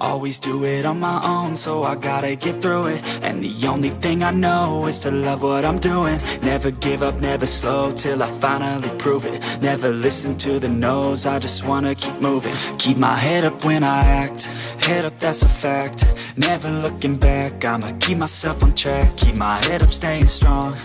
Always do it on my own, so I gotta get through it. And the only thing I know is to love what I'm doing. Never give up, never slow, till I finally prove it. Never listen to the no's, I just wanna keep moving. Keep my head up when I act, head up, that's a fact. Never looking back, I'ma keep myself on track. Keep my head up, staying strong,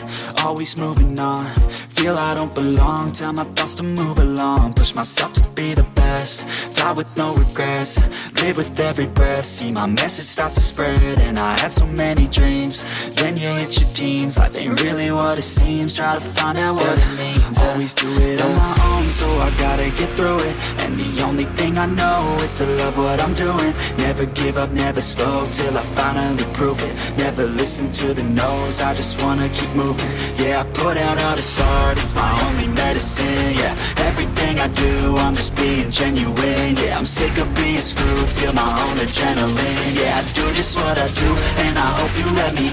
always moving on. Feel I don't belong, tell my thoughts to move along. Push myself to be the best, die with no regrets. Live with every breath, see my message start to spread. And I had so many dreams, then you hit your teens. Life ain't really what it seems, try to find out what it means. Always do it on my own, so I gotta get through it. And the only thing I know is to love what I'm doing. Never give up, never slow, till I finally prove it. Never listen to the no's, I just wanna keep moving. Yeah, I put out all this art, it's my only medicine. Yeah, everything I do, I'm just being genuine. Yeah, I'm sick of being screwed, feel my own adrenaline. Yeah, I do just what I do, and I hope you let me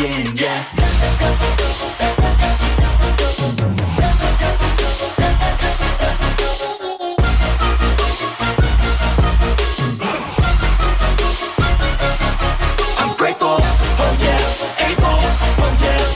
in, yeah.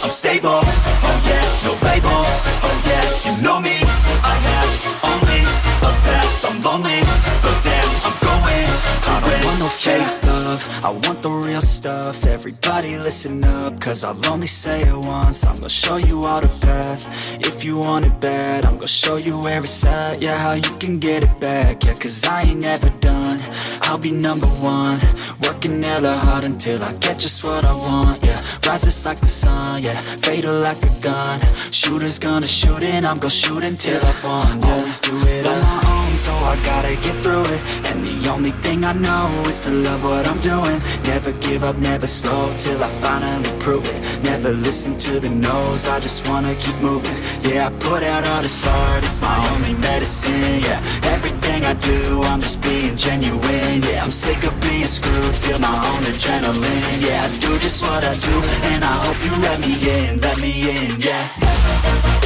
I'm stable, oh yeah, no label, oh yeah, you know me. I have only a path, I'm lonely, but damn, I'm going to I don't want no fake love, I want the real stuff. Everybody listen up, cause I'll only say it once. I'm gonna show you all the path, if you want it bad. I'm gonna show you where it's at, yeah, how you can get it back. Yeah, cause I ain't never done, I'll be number one. Working hella hard until I get just what I want, yeah. Rises like the sun, yeah, fatal like a gun. Shooter's gonna shoot and I'm gonna shoot until I won, yeah. Always do it on my own, so I gotta get through it. And the only thing I know is to love what I'm doing. Never give up, never slow, till I finally prove it. Never listen to the no's, I just wanna keep moving. Yeah, I put out all this art, it's my only medicine. Yeah, everything I do, I'm just being genuine. Yeah, I'm sick of being screwed, feel my own adrenaline. Yeah, I do just what I do, and I hope you let me in, yeah.